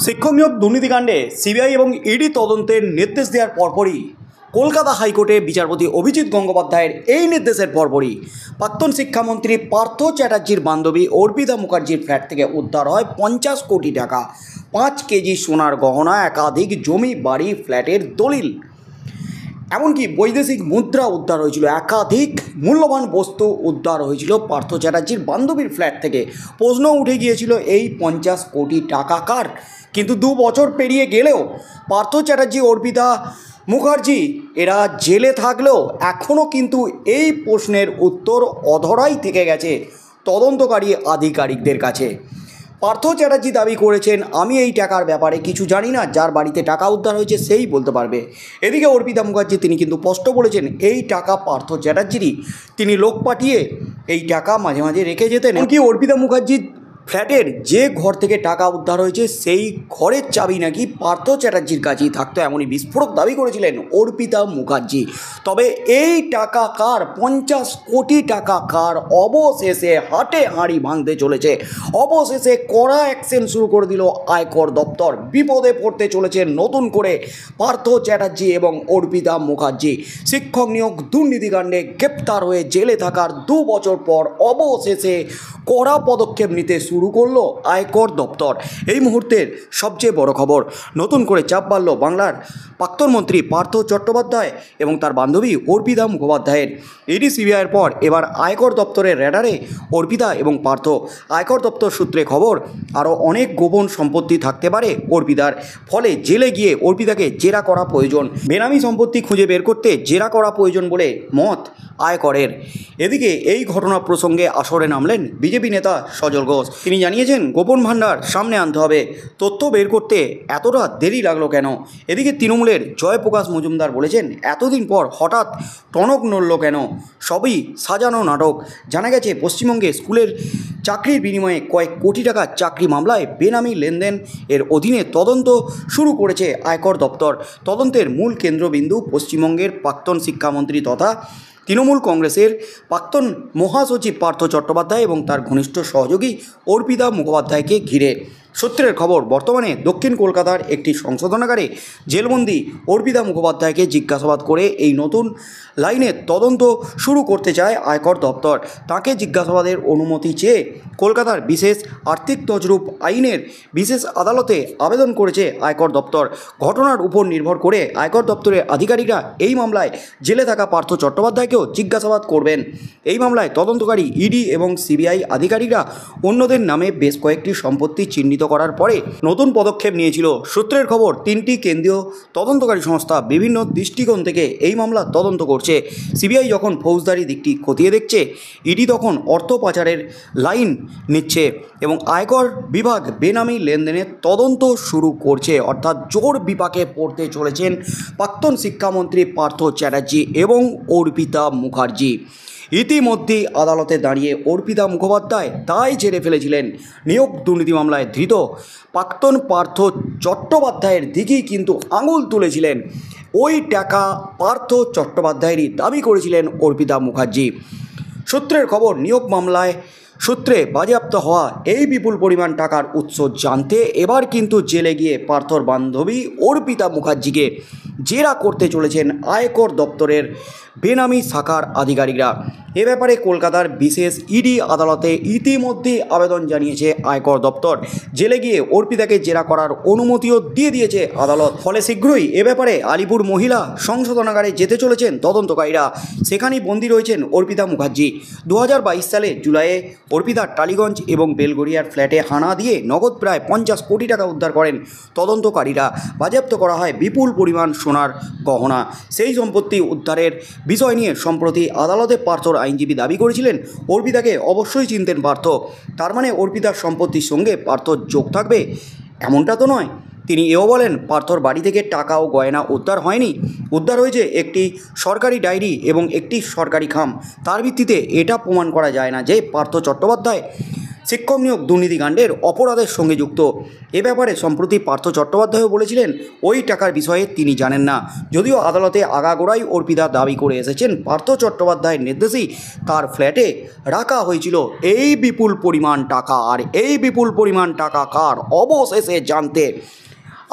শিক্ষক নিয়োগ দুর্নীতিকাণ্ডে সিবিআই এবং ইডি তদন্তের নির্দেশ দেওয়ার পরপরই কলকাতা হাইকোর্টে বিচারপতি অভিজিৎ গঙ্গোপাধ্যায়ের এই নির্দেশের পরপরই প্রাক্তন শিক্ষামন্ত্রী পার্থ চ্যাটার্জির বান্ধবী অর্পিতা মুখার্জির ফ্ল্যাট থেকে উদ্ধার হয় 50 কোটি টাকা, 5 কেজি সোনার গহনা, একাধিক জমি, বাড়ি, ফ্ল্যাটের দলিল, এমনকি বৈদেশিক মুদ্রা উদ্ধার হয়েছিল। একাধিক মূল্যবান বস্তু উদ্ধার হয়েছিল পার্থ চ্যাটার্জির বান্ধবীর ফ্ল্যাট থেকে। প্রশ্ন উঠে গিয়েছিল এই 50 কোটি টাকা কার? কিন্তু 2 বছর পেরিয়ে গেলেও পার্থ চ্যাটার্জি, অর্পিতা মুখার্জি এরা জেলে থাকলেও এখনও কিন্তু এই প্রশ্নের উত্তর অধরাই থেকে গেছে তদন্তকারী আধিকারিকদের কাছে। পার্থ চ্যাটার্জি দাবি করেছেন, আমি এই টাকার ব্যাপারে কিছু জানি না, যার বাড়িতে টাকা উদ্ধার হয়েছে সেই বলতে পারবে। এদিকে অর্পিতা মুখার্জি তিনি কিন্তু স্পষ্ট বলেছেন এই টাকা পার্থ চ্যাটার্জিরই, তিনি লোক পাঠিয়ে এই টাকা মাঝে মাঝে রেখে যেতেন। এমনকি অর্পিতা মুখার্জির ফ্ল্যাটের যে ঘর থেকে টাকা উদ্ধার হয়েছে সেই ঘরের চাবি নাকি পার্থ চ্যাটার্জির কাছেই থাকতো, এমনই বিস্ফোরক দাবি করেছিলেন অর্পিতা মুখার্জি। তবে এই টাকা কার, 50 কোটি টাকা কার, অবশেষে হাটে হাঁড়ি ভাঙতে চলেছে। অবশেষে কড়া অ্যাকশন শুরু করে দিল আয়কর দপ্তর। বিপদে পড়তে চলেছে নতুন করে পার্থ চ্যাটার্জি এবং অর্পিতা মুখার্জি। শিক্ষক নিয়োগ দুর্নীতিকাণ্ডে গ্রেপ্তার হয়ে জেলে থাকার 2 বছর পর অবশেষে কড়া পদক্ষেপ নিতে শুরু করলো আয়কর দপ্তর। এই মুহূর্তের সবচেয়ে বড় খবর, নতুন করে চাপ বাড়ল বাংলার প্রাক্তন মন্ত্রী পার্থ চট্টোপাধ্যায় এবং তার বান্ধবী অর্পিতা মুখোপাধ্যায়ের। ইডি সিবিআইয়ের পর এবার আয়কর দপ্তরের র্যাডারে অর্পিতা এবং পার্থ। আয়কর দপ্তর সূত্রে খবর, আরও অনেক গোপন সম্পত্তি থাকতে পারে অর্পিতার, ফলে জেলে গিয়ে অর্পিতাকে জেরা করা প্রয়োজন। বেনামি সম্পত্তি খুঁজে বের করতে জেরা করা প্রয়োজন বলে মত আয়করের। এদিকে এই ঘটনা প্রসঙ্গে আসরে নামলেন বিজেপি নেতা সজল ঘোষ। তিনি জানিয়েছেন, গোপন ভাণ্ডার সামনে আনতে হবে, তথ্য বের করতে এতটা দেরি লাগলো কেন? এদিকে তৃণমূলের জয়প্রকাশ মজুমদার বলেছেন, এতদিন পর হঠাৎ টনক নড়ল কেন? সবই সাজানো নাটক। জানা গেছে পশ্চিমবঙ্গে স্কুলের চাকরির বিনিময়ে কয়েক কোটি টাকার চাকরি মামলায় বেনামি লেনদেন এর অধীনে তদন্ত শুরু করেছে আয়কর দপ্তর। তদন্তের মূল কেন্দ্রবিন্দু পশ্চিমবঙ্গের প্রাক্তন শিক্ষামন্ত্রী তথা তৃণমূল কংগ্রেসের প্রাক্তন মহাসচিব পার্থ চট্টোপাধ্যায় এবং তার ঘনিষ্ঠ সহযোগী অর্পিতা মুখোপাধ্যায়কে ঘিরে। সূত্রের খবর, বর্তমানে দক্ষিণ কলকাতার একটি সংশোধনাগারে জেলবন্দি অর্পিতা মুখোপাধ্যায়কে জিজ্ঞাসাবাদ করে এই নতুন লাইনে তদন্ত শুরু করতে চায় আয়কর দপ্তর। তাকে জিজ্ঞাসাবাদের অনুমতি চেয়ে কলকাতার বিশেষ আর্থিক তছরূপ আইনের বিশেষ আদালতে আবেদন করেছে আয়কর দপ্তর। ঘটনার উপর নির্ভর করে আয়কর দপ্তরের আধিকারিকরা এই মামলায় জেলে থাকা পার্থ চট্টোপাধ্যায়কেও জিজ্ঞাসাবাদ করবেন। এই মামলায় তদন্তকারী ইডি এবং সিবিআই আধিকারিকরা অন্যদের নামে বেশ কয়েকটি সম্পত্তি চিহ্নিত করার পরে নতুন পদক্ষেপ নিয়েছিল। সূত্রের খবর, 3টি কেন্দ্রীয় তদন্তকারী সংস্থা বিভিন্ন দৃষ্টিকোণ থেকে এই মামলা তদন্ত করছে। সিবিআই যখন ফৌজদারি দিকটি খতিয়ে দেখছে, ইডি তখন অর্থ পাচারের লাইন নিচ্ছে এবং আয়কর বিভাগ বেনামি লেনদেনের তদন্ত শুরু করছে। অর্থাৎ জোর বিপাকে পড়তে চলেছেন প্রাক্তন শিক্ষামন্ত্রী পার্থ চ্যাটার্জি এবং অর্পিতা মুখার্জি। ইতিমধ্যেই আদালতে দাঁড়িয়ে অর্পিতা মুখোপাধ্যায় দায় ঝেড়ে ফেলেছিলেন। নিয়োগ দুর্নীতি মামলায় ধৃত প্রাক্তন পার্থ চট্টোপাধ্যায়ের দিকেই কিন্তু আঙুল তুলেছিলেন। ওই টাকা পার্থ চট্টোপাধ্যায়েরই দাবি করেছিলেন অর্পিতা মুখার্জি। সূত্রের খবর, নিয়োগ মামলায় সূত্রে বাজেয়াপ্ত হওয়া এই বিপুল পরিমাণ টাকার উৎস জানতে এবার কিন্তু জেলে গিয়ে পার্থর বান্ধবী অর্পিতা মুখার্জিকে জেরা করতে চলেছেন আয়কর দপ্তরের বেনামি শাখার আধিকারিকরা। এ ব্যাপারে কলকাতার বিশেষ ইডি আদালতে ইতিমধ্যেই আবেদন জানিয়েছে আয়কর দপ্তর। জেলে গিয়ে অর্পিতাকে জেরা করার অনুমতিও দিয়ে দিয়েছে আদালত। ফলে শীঘ্রই এ ব্যাপারে আলিপুর মহিলা সংশোধনাগারে যেতে চলেছেন তদন্তকারীরা। সেখানেই বন্দী রয়েছেন অর্পিতা মুখার্জি। 2022 সালে জুলাইয়ে অর্পিতার টালিগঞ্জ এবং বেলগড়িয়ার ফ্ল্যাটে হানা দিয়ে নগদ প্রায় 50 কোটি টাকা উদ্ধার করেন তদন্তকারীরা। বাজেয়াপ্ত করা হয় বিপুল পরিমাণ সোনার গহনা। সেই সম্পত্তি উদ্ধারের বিষয় নিয়ে সম্প্রতি আদালতে পার্থর আইনজীবী দাবি করেছিলেন, অর্পিতাকে অবশ্যই চিনতেন পার্থ। তার মানে অর্পিতার সম্পত্তির সঙ্গে পার্থর যোগ থাকবে এমনটা তো নয়। তিনি এও বলেন, পার্থর বাড়ি থেকে টাকা ও গয়না উদ্ধার হয়নি, উদ্ধার হয়েছে একটি সরকারি ডায়েরি এবং একটি সরকারি খাম। তার ভিত্তিতে এটা প্রমাণ করা যায় না যে পার্থ চট্টোপাধ্যায় শিক্ষক নিয়োগ দুর্নীতিকাণ্ডের অপরাধের সঙ্গে যুক্ত। এ ব্যাপারে সম্প্রতি পার্থ চট্টোপাধ্যায়ও বলেছিলেন ওই টাকার বিষয়ে তিনি জানেন না। যদিও আদালতে আগাগোড়াই অর্পিতা দাবি করে এসেছেন পার্থ চট্টোপাধ্যায়ের নির্দেশেই তার ফ্ল্যাটে রাখা হয়েছিল এই বিপুল পরিমাণ টাকা। আর এই বিপুল পরিমাণ টাকা কার, অবশেষে জানতে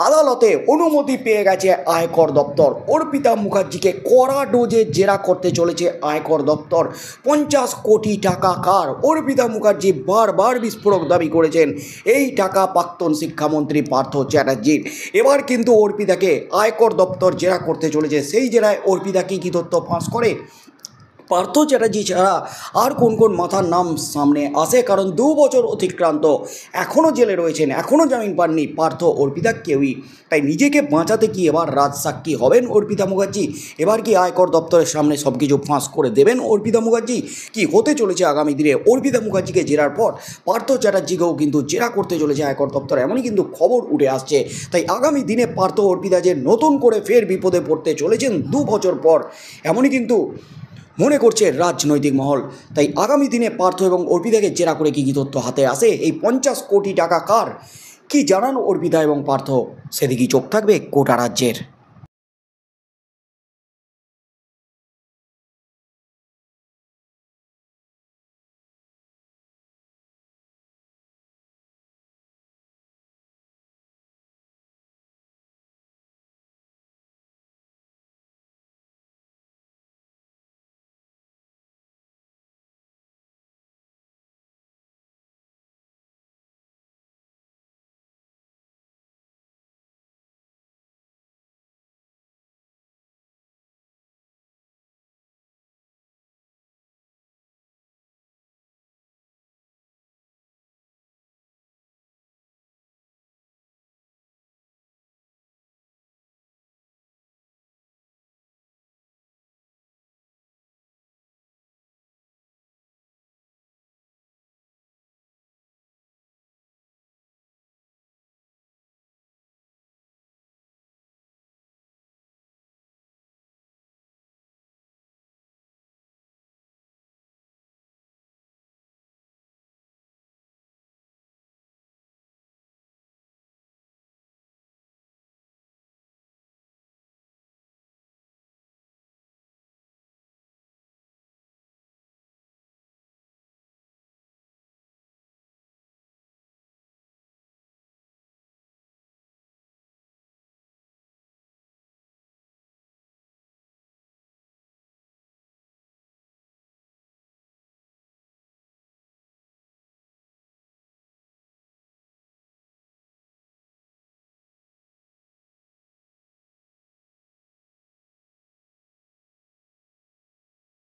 আদালতে অনুমতি পেয়ে গেছে আয়কর দপ্তর। অর্পিতা মুখার্জিকে কড়া ডোজে জেরা করতে চলেছে আয়কর দপ্তর। 50 কোটি টাকা কার? অর্পিতা মুখার্জি বারবার বিস্ফোরক দাবি করেছেন এই টাকা প্রাক্তন শিক্ষামন্ত্রী পার্থ চ্যাটার্জির। এবার কিন্তু অর্পিতাকে আয়কর দপ্তর জেরা করতে চলেছে। সেই জেরায় অর্পিতা কী তথ্য ফাঁস করে, পার্থ চ্যাটার্জি ছাড়া আর কোন কোন মাথার নাম সামনে আসে, কারণ 2 বছর অতিক্রান্ত, এখনও জেলে রয়েছেন, এখনও জামিন পাননি পার্থ, অর্পিতা কেউই। তাই নিজেকে বাঁচাতে কি এবার রাজসাক্ষী হবেন অর্পিতা মুখার্জি? এবার কি আয়কর দপ্তরের সামনে সব কিছু ফাঁস করে দেবেন অর্পিতা মুখার্জি? কি হতে চলেছে আগামী দিনে? অর্পিতা মুখার্জিকে জেরার পর পার্থ চ্যাটার্জিকেও কিন্তু জেরা করতে চলেছে আয়কর দপ্তর, এমনই কিন্তু খবর উঠে আসছে। তাই আগামী দিনে পার্থ অর্পিতা যে নতুন করে ফের বিপদে পড়তে চলেছেন 2 বছর পর, এমনই কিন্তু মনে করছে রাজনৈতিক মহল। তাই আগামী দিনে পার্থ এবং অর্পিতাকে জেরা করে কী তথ্য হাতে আসে, এই 50 কোটি টাকা কার, কি জানান অর্পিতা এবং পার্থ, সেদিকেই চোখ থাকবে গোটা রাজ্যের।